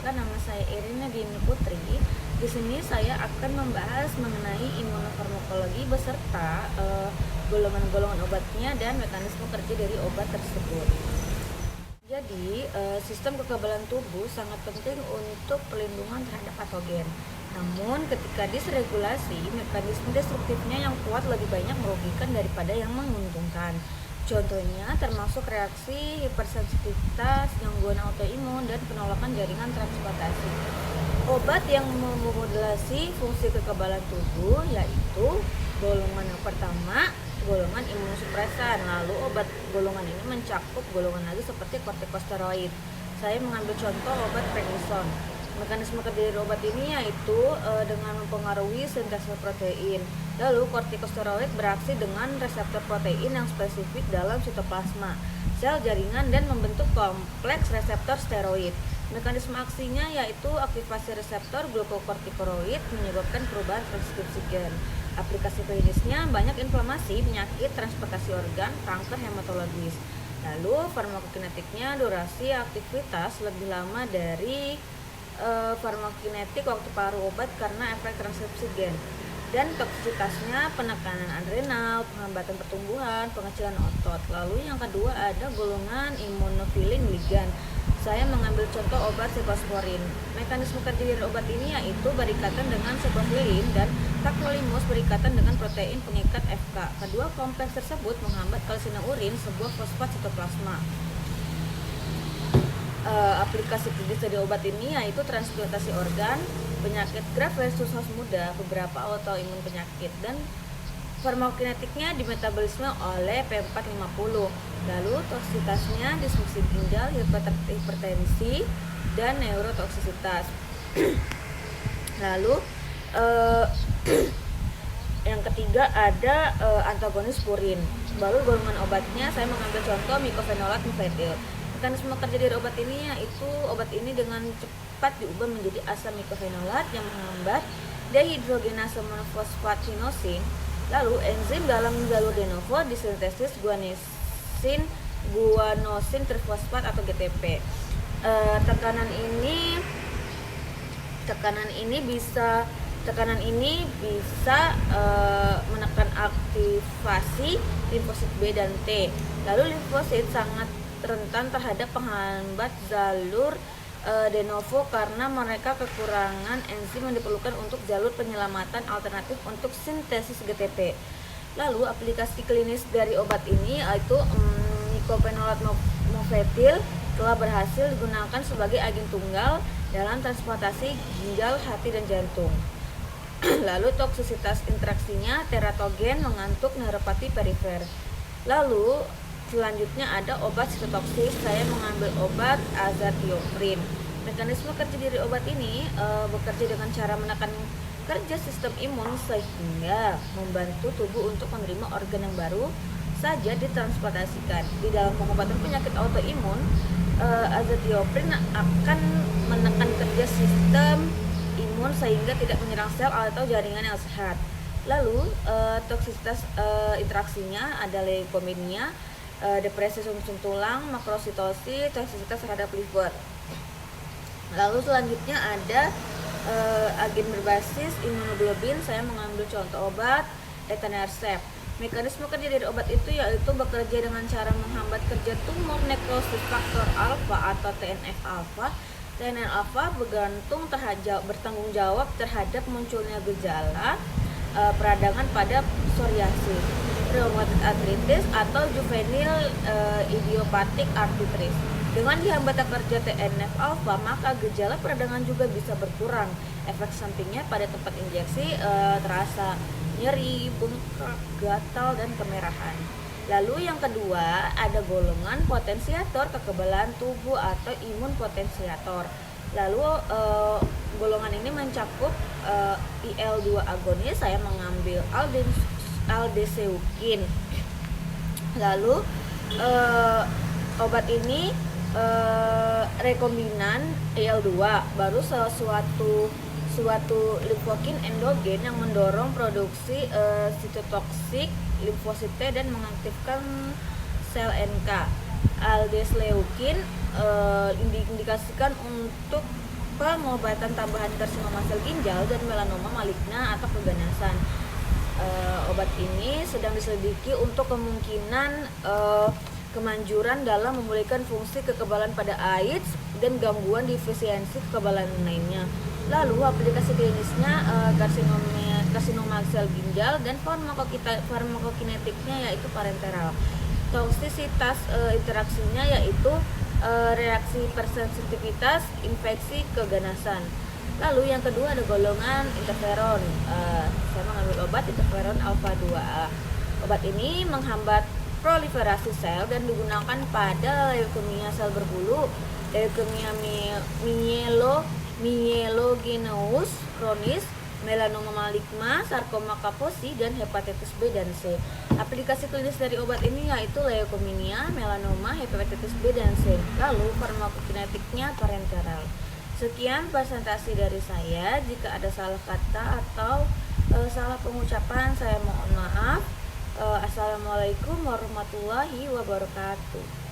perkenalkan, nama saya Irina Dini Putri. Di sini saya akan membahas mengenai imunofarmakologi beserta golongan-golongan obatnya dan mekanisme kerja dari obat tersebut. Jadi, sistem kekebalan tubuh sangat penting untuk perlindungan terhadap patogen. Namun, ketika disregulasi, mekanisme destruktifnya yang kuat lebih banyak merugikan daripada yang menguntungkan. Contohnya termasuk reaksi hipersensitivitas, gangguan autoimun, dan penolakan jaringan transplantasi. Obat yang memodulasi fungsi kekebalan tubuh yaitu golongan yang pertama, golongan imunosupresan. Lalu obat golongan ini mencakup golongan lagi seperti kortikosteroid. Saya mengambil contoh obat prednison. Mekanisme kerja dari obat ini yaitu dengan mempengaruhi sintesa protein. Lalu kortikosteroid beraksi dengan reseptor protein yang spesifik dalam sitoplasma, sel jaringan dan membentuk kompleks reseptor steroid. Mekanisme aksinya yaitu aktivasi reseptor glukokortikosteroid menyebabkan perubahan transkripsi gen. Aplikasi klinisnya banyak inflamasi, penyakit transportasi organ, kanker hematologis. Lalu farmakokinetiknya durasi aktivitas lebih lama dari farmakokinetik waktu paruh obat karena efek transkripsi gen. Dan toksisitasnya penekanan adrenal, penghambatan pertumbuhan, pengecilan otot. Lalu yang kedua ada golongan imunofilin ligan. Saya mengambil contoh obat sefalosporin. Mekanisme kerja dari obat ini yaitu berikatan dengan sefalofilin dan tacrolimus berikatan dengan protein pengikat FK. Kedua kompleks tersebut menghambat kalsineurin, sebuah fosfat sitoplasma. Aplikasi klinis dari obat ini yaitu transplantasi organ, penyakit graft versus host muda, beberapa autoimun penyakit, dan farmakokinetiknya dimetabolisme oleh P450. Lalu toksisitasnya disfungsi ginjal, hipertensi, dan neurotoksisitas. Lalu yang ketiga ada antagonis purin. Baru golongan obatnya saya mengambil contoh mycophenolate mofetil. Mekanisme kerja dari obat ini yaitu obat ini dengan cepat diubah menjadi asam mycophenolate yang menghambat dehidrogenase monofosfat sinosin. Lalu enzim dalam jalur de novo disintesis guanosin trifosfat atau GTP. Tekanan ini bisa menekan aktivasi limfosit B dan T. Lalu limfosit sangat rentan terhadap penghambat jalur de novo karena mereka kekurangan enzim yang diperlukan untuk jalur penyelamatan alternatif untuk sintesis GTP. Lalu aplikasi klinis dari obat ini yaitu mycophenolate mofetil telah berhasil digunakan sebagai agen tunggal dalam transplantasi ginjal, hati, dan jantung. Lalu toksisitas interaksinya teratogen, mengantuk, neuropati perifer. Lalu selanjutnya ada obat sitotoksis. Saya mengambil obat azathioprine. Mekanisme kerja dari obat ini bekerja dengan cara menekan kerja sistem imun sehingga membantu tubuh untuk menerima organ yang baru saja ditransplantasikan. Di dalam pengobatan penyakit autoimun, azathioprine akan menekan kerja sistem imun sehingga tidak menyerang sel atau jaringan yang sehat. Lalu toksisitas interaksinya ada leukemia, depresi sumsum tulang, makrositosis, toksisitas terhadap liver. Lalu selanjutnya ada agen berbasis imunoglobulin. Saya mengambil contoh obat etanercept. Mekanisme kerja dari obat itu yaitu bekerja dengan cara menghambat kerja tumor nekrosis faktor alfa atau TNF-alfa. TNF-alfa bertanggung jawab terhadap munculnya gejala peradangan pada psoriasis, rheumatoid arthritis, atau juvenile idiopathic arthritis. Dengan dihambatnya kerja TNF-alfa, maka gejala peradangan juga bisa berkurang. Efek sampingnya pada tempat injeksi terasa nyeri, bengkak, gatal, dan kemerahan. Lalu yang kedua ada golongan potensiator kekebalan tubuh atau imun potensiator. Lalu golongan ini mencakup IL-2 agonis. Saya mengambil aldeseukin. Lalu obat ini rekombinan IL-2, baru suatu limfokin endogen yang mendorong produksi sitotoksik limfosit T dan mengaktifkan sel NK. Aldesleukin diindikasikan untuk pengobatan tambahan karsinoma sel ginjal dan melanoma maligna atau keganasan. Obat ini sedang diselidiki untuk kemungkinan kemanjuran dalam memulihkan fungsi kekebalan pada AIDS dan gangguan defisiensi kekebalan lainnya. Lalu aplikasi klinisnya karsinoma sel ginjal dan farmakokinetiknya yaitu parenteral. Toksisitas interaksinya yaitu reaksi persensitivitas, infeksi, keganasan. Lalu yang kedua ada golongan interferon. Saya mengambil obat interferon alfa 2A. Obat ini menghambat proliferasi sel dan digunakan pada leukemia sel berbulu, leukemia mielogenous kronis, melanoma maligna, sarkoma kaposi, dan hepatitis B dan C. Aplikasi klinis dari obat ini yaitu leukemia, melanoma, hepatitis B dan C. Lalu farmakokinetiknya parenteral. Sekian presentasi dari saya. Jika ada salah kata atau salah pengucapan, saya mohon maaf. Assalamualaikum warahmatullahi wabarakatuh.